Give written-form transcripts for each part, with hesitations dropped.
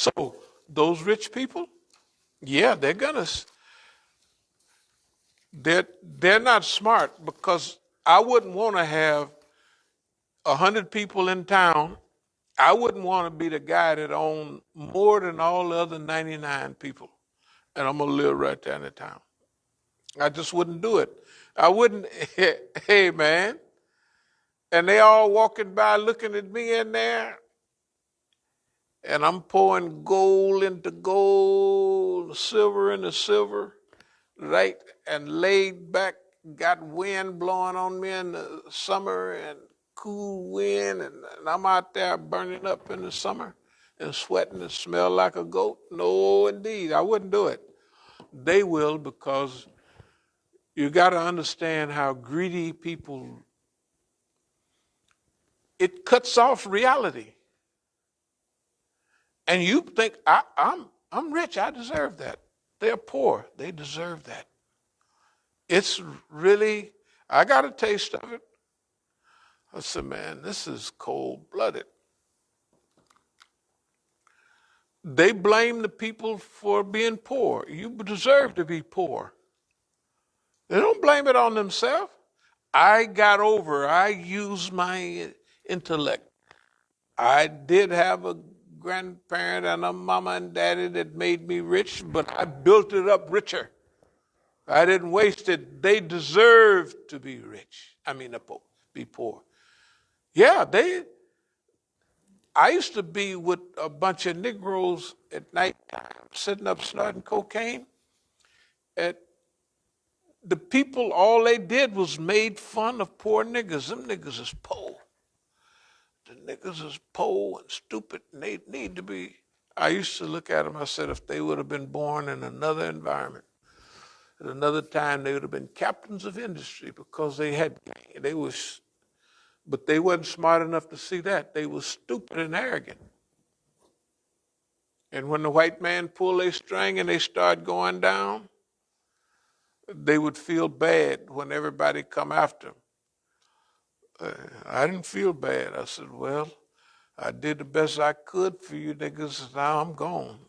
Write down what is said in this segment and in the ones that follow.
So those rich people, yeah, they're not smart, because I wouldn't want to have 100 people in town. I wouldn't want to be the guy that owned more than all the other 99 people, and I'm gonna live right there in the town. I just wouldn't do it. I wouldn't. Hey, man, and they all walking by looking at me in there, and I'm pouring gold into gold, silver into silver, right? And laid back, got wind blowing on me in the summer and cool wind, and I'm out there burning up in the summer and sweating and smell like a goat. No, indeed, I wouldn't do it. They will, because you got to understand how greedy people, it cuts off reality. And you think, I'm rich, I deserve that. They're poor, they deserve that. It's really, I got a taste of it. I said, man, this is cold-blooded. They blame the people for being poor. You deserve to be poor. They don't blame it on themselves. I used my intellect. I did have a grandparent and a mama and daddy that made me rich, but I built it up richer. I didn't waste it. They deserve to be rich. Be poor. Yeah, I used to be with a bunch of Negroes at night time, sitting up snorting cocaine. And the people, all they did was made fun of poor niggas. Them niggas is poor. The niggas is poor and stupid, and they need to be. I used to look at them, I said, if they would have been born in another environment, at another time, they would have been captains of industry, because but they wasn't smart enough to see that. They were stupid and arrogant. And when the white man pulled their string and they started going down, they would feel bad when everybody come after them. I didn't feel bad. I said, well, I did the best I could for you niggas, now I'm gone.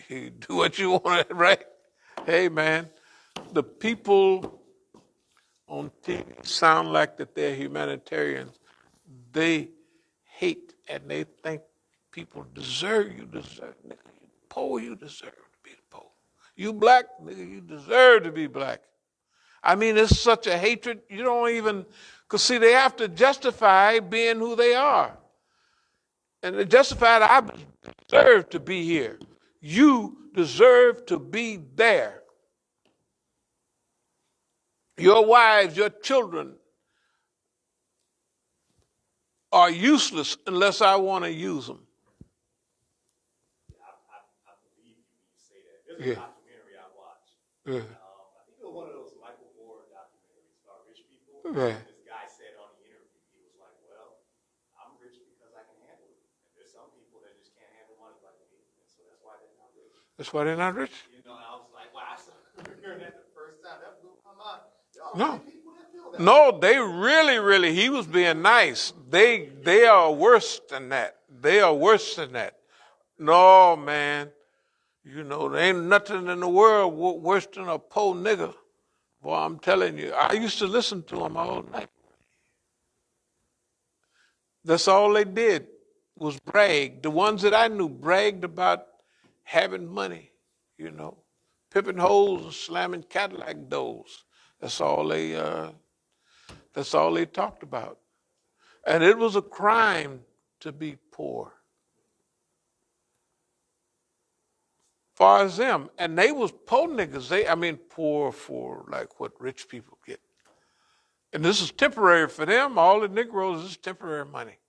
You do what you want, right? Hey, man, the people on TV sound like that they're humanitarians. They hate and they think people deserve, nigga, you poor, you deserve to be poor. You black, nigga, you deserve to be black. I mean, it's such a hatred, you don't even, because see, they have to justify being who they are. And they justify that I deserve to be here. You deserve to be there. Your wives, your children are useless unless I want to use them. I believe you when you say that. There's a documentary I watched. I think it was one of those Michael Moore documentaries about rich people. Right. This guy said on the interview, he was like, well, I'm rich because I can handle it. And there's some people that just can't handle money like me. And so that's why they're not rich. That's why they're not rich? You know, and I was like, wow, I started hearing that the first time. That blew my mind. No. No, they really, he was being nice. They are worse than that. They are worse than that. No, man. You know, there ain't nothing in the world worse than a poor nigga. Boy, I'm telling you, I used to listen to them all night. That's all they did was brag. The ones that I knew bragged about having money, you know, pimping hoes and slamming Cadillac doors. That's all they talked about. And it was a crime to be poor. Far as them. And they was poor niggas. Poor for like what rich people get. And this is temporary for them. All the Negroes is temporary money.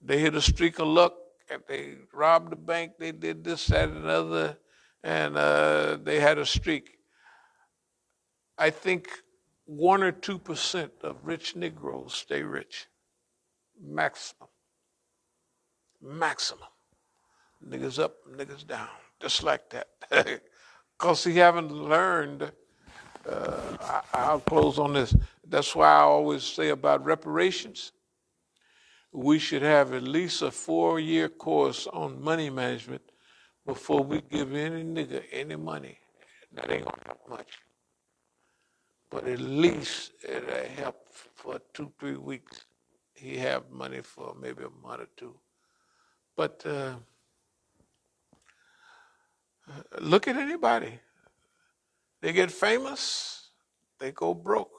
They hit a streak of luck, and they robbed the bank, they did this, that, and another, and they had a streak. I think 1 or 2% of rich Negroes stay rich. Maximum. Niggas up, niggas down, just like that. Because he haven't learned. I'll close on this. That's why I always say about reparations, we should have at least a 4-year course on money management before we give any nigga any money. That ain't gonna help much. But at least it'll help for 2, 3 weeks. He have money for maybe a month or two. But look at anybody. They get famous, they go broke.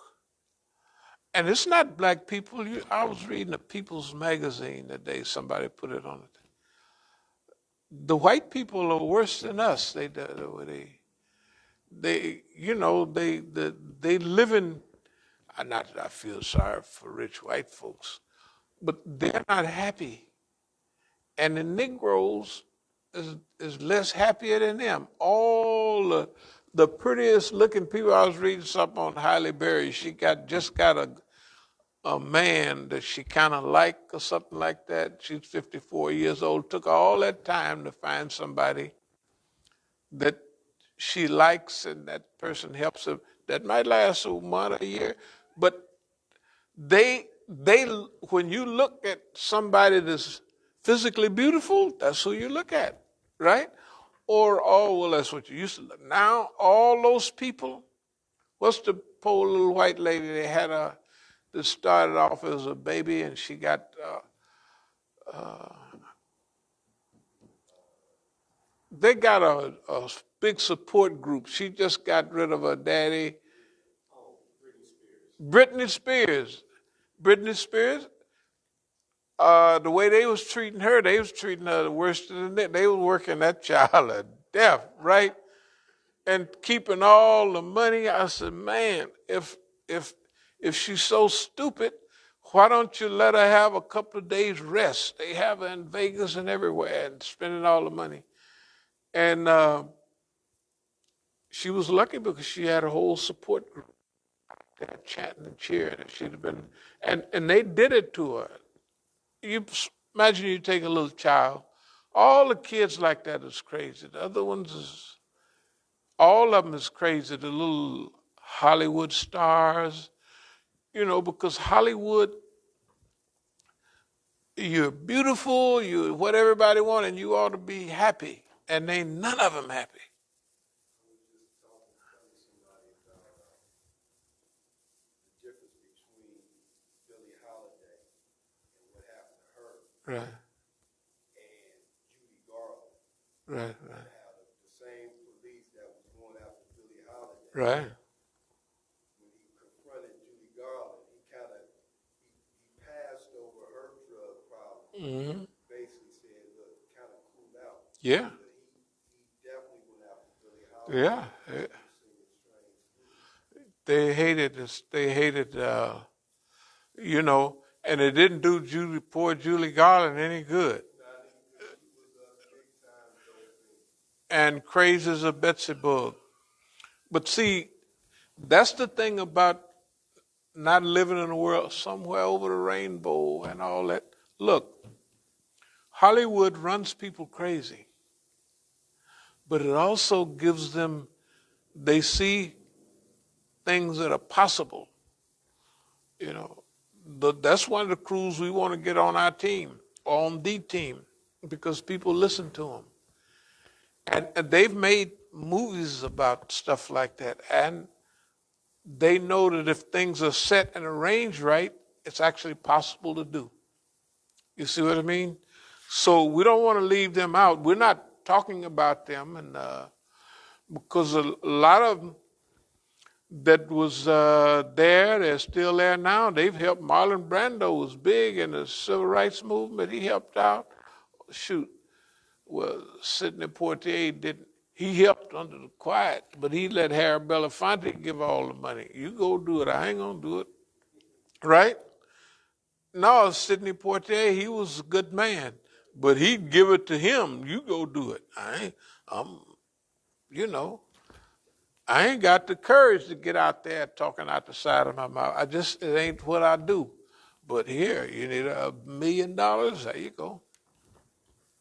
And it's not black people. I was reading a People's Magazine today. Somebody put it on it. The white people are worse than us. They live in. Not that I feel sorry for rich white folks, but they're not happy, and the Negroes is less happier than them. All the prettiest looking people. I was reading something on Halle Berry. She just got a man that she kind of liked or something like that. She's 54 years old. Took all that time to find somebody that she likes and that person helps her. That might last a month or a year, but they when you look at somebody that's physically beautiful, that's who you look at, right? Or oh well, that's what you used to look. Now all those people, what's the poor little white lady they had that started off as a baby and she got they got a big support group. She just got rid of her daddy. Oh, Britney Spears. Britney Spears. Britney Spears. The way they was treating her, they was treating her worse than that. They was working that child to death, right? And keeping all the money. I said, man, if she's so stupid, why don't you let her have a couple of days rest? They have her in Vegas and everywhere and spending all the money. And she was lucky because she had a whole support group. They were chatting and cheering, and she'd have been, and they did it to her. You imagine you take a little child. All the kids like that is crazy. The other ones is, all of them is crazy. The little Hollywood stars, because Hollywood, you're beautiful, you're what everybody wants, and you ought to be happy. And ain't none of them happy. I was just telling somebody about the difference between Billie Holiday and what happened to her Right, and Judy Garland. right, How the same police that was going after Billie Holiday, right. when he confronted Judy Garland, he kind of he passed over her drug problem. Mm-hmm. Basically said, look, kind of cooled out. Yeah, But he definitely went after Billie Holiday. yeah. They hated this. They hated, and it didn't do poor Julie Garland any good. And crazy as a Betsy bug. But see, that's the thing about not living in a world somewhere over the rainbow and all that. Look, Hollywood runs people crazy, but it also gives them, they see things that are possible. You know, that's one of the crews we want to get on our team, on the team, because people listen to them. And they've made movies about stuff like that. And they know that if things are set and arranged right, it's actually possible to do. You see what I mean? So we don't want to leave them out. We're not talking about them, and because a lot of them that was there, they're still there now. They've helped. Marlon Brando was big in the civil rights movement. He helped out. Shoot, well, Sidney Poitier didn't. He helped under the quiet, but he let Harry Belafonte give all the money. You go do it. I ain't gonna do it. Right? No, Sidney Poitier, he was a good man, but he'd give it to him. You go do it. You know, I ain't got the courage to get out there talking out the side of my mouth. It ain't what I do. But here, you need $1 million. There you go.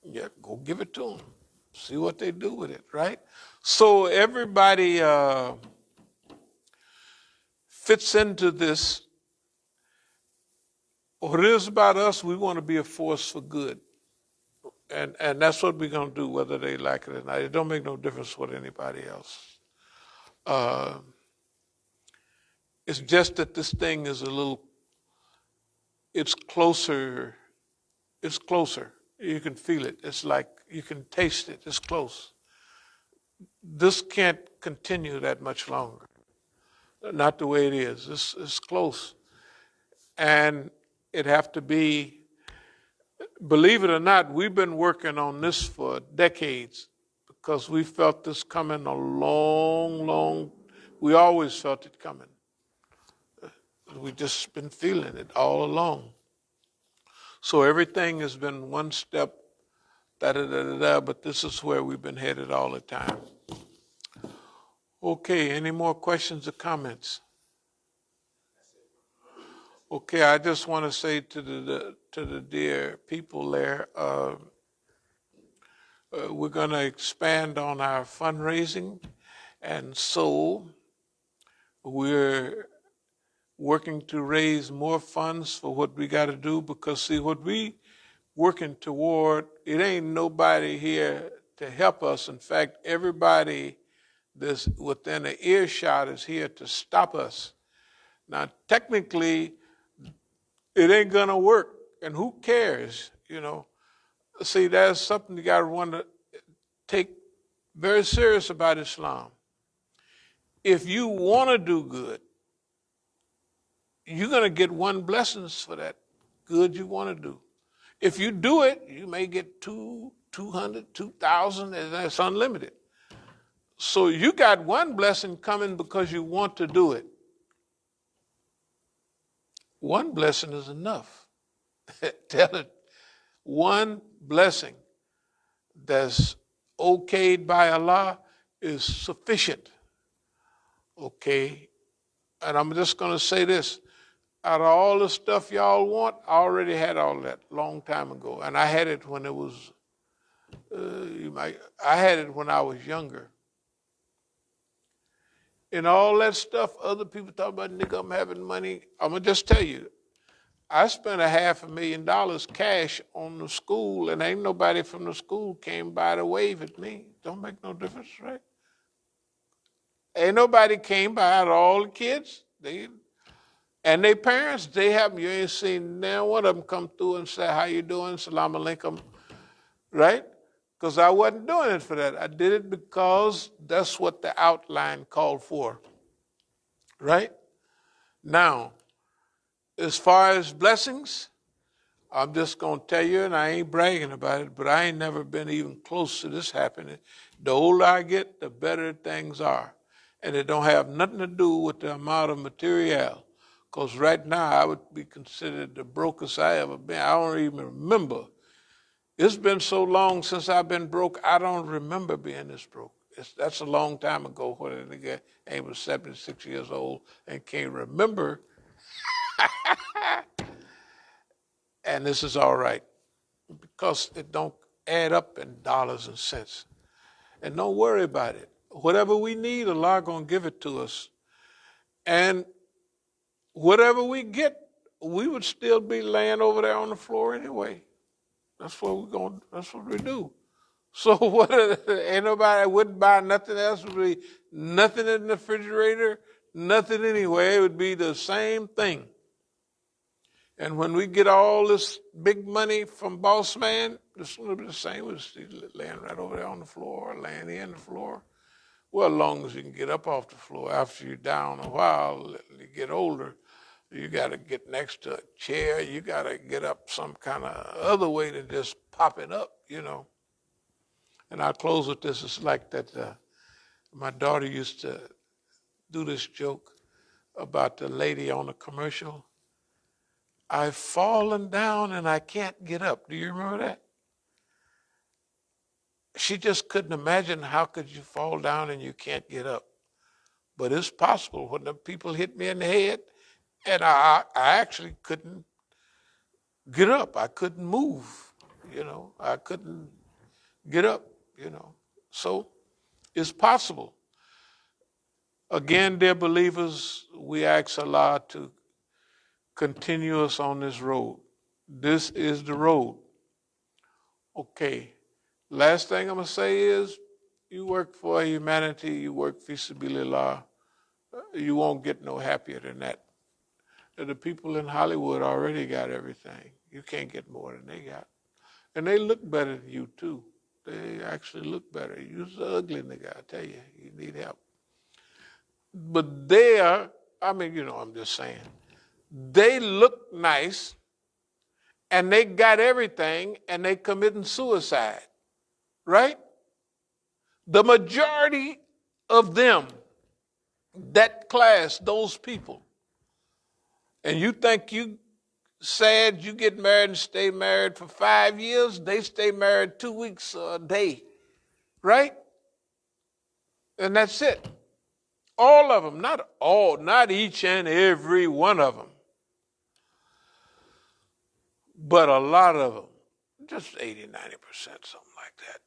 Yeah, go give it to them. See what they do with it, right? So everybody fits into this. What it is about us, we want to be a force for good. And that's what we're going to do, whether they like it or not. It don't make no difference with anybody else. It's just that this thing is it's closer. It's closer. You can feel it. It's like you can taste it. It's close. This can't continue that much longer. Not the way it is. It's close. And it have to be, believe it or not, we've been working on this for decades because we felt this coming a we always felt it coming. We just been feeling it all along. So everything has been one step, but this is where we've been headed all the time. Okay, any more questions or comments? Okay, I just want to say to the dear people there, we're going to expand on our fundraising, and so we're working to raise more funds for what we got to do, because see, what we working toward, it ain't nobody here to help us. In fact, everybody that's within an earshot is here to stop us. Now, technically, it ain't gonna work, and who cares, See, there's something you gotta want to take very serious about Islam. If you want to do good, you're gonna get one blessings for that good you want to do. If you do it, you may get 200, 2,000, and that's unlimited. So you got one blessing coming because you want to do it. One blessing is enough. Tell it. One blessing that's okayed by Allah is sufficient. Okay? And I'm just going to say this. Out of all the stuff y'all want, I already had all that long time ago. And I had it when it was, I had it when I was younger. And all that stuff, other people talk about, nigga, I'm having money. I'm going to just tell you, I spent $500,000 cash on the school, and ain't nobody from the school came by to wave at me. Don't make no difference, right? Ain't nobody came by out of all the kids. And their parents, you ain't seen now one of them come through and say, how you doing? Salam alaikum, right? Because I wasn't doing it for that. I did it because that's what the outline called for, right? Now, as far as blessings, I'm just going to tell you, and I ain't bragging about it, but I ain't never been even close to this happening. The older I get, the better things are. And it don't have nothing to do with the amount of material. Because right now, I would be considered the brokest I ever been. I don't even remember. It's been so long since I've been broke, I don't remember being this broke. That's a long time ago when a nigga ain't was 76 years old and can't remember. And this is all right, because it don't add up in dollars and cents. And don't worry about it. Whatever we need, Allah gonna give it to us. And whatever we get, we would still be laying over there on the floor anyway. That's what we do. So ain't nobody wouldn't buy nothing else, would be nothing in the refrigerator, nothing anyway. It would be the same thing. And when we get all this big money from Boss Man, it's going to be the same. We're still laying right over there on the floor, laying in the floor. Well, as long as you can get up off the floor. After you're down a while, you get older, you got to get next to a chair. You got to get up some kind of other way than just popping up, And I'll close with this. It's like that my daughter used to do this joke about the lady on the commercial. I've fallen down and I can't get up. Do you remember that? She just couldn't imagine how could you fall down and you can't get up. But it's possible. When the people hit me in the head, and I actually couldn't get up. I couldn't move, I couldn't get up, So it's possible. Again, dear believers, we ask Allah to continue us on this road. This is the road. Okay. Last thing I'm going to say is you work for humanity, you work fisabilillah, you won't get no happier than that. The people in Hollywood already got everything. You can't get more than they got. And they look better than you, too. They actually look better. You're an ugly nigga, I tell you. You need help. But I'm just saying, they look nice and they got everything and they committing suicide, right? The majority of them, that class, those people, and you think you sad you get married and stay married for 5 years, they stay married 2 weeks a day, right? And that's it. All of them, not all, not each and every one of them, but a lot of them, just 80, 90%, something like that,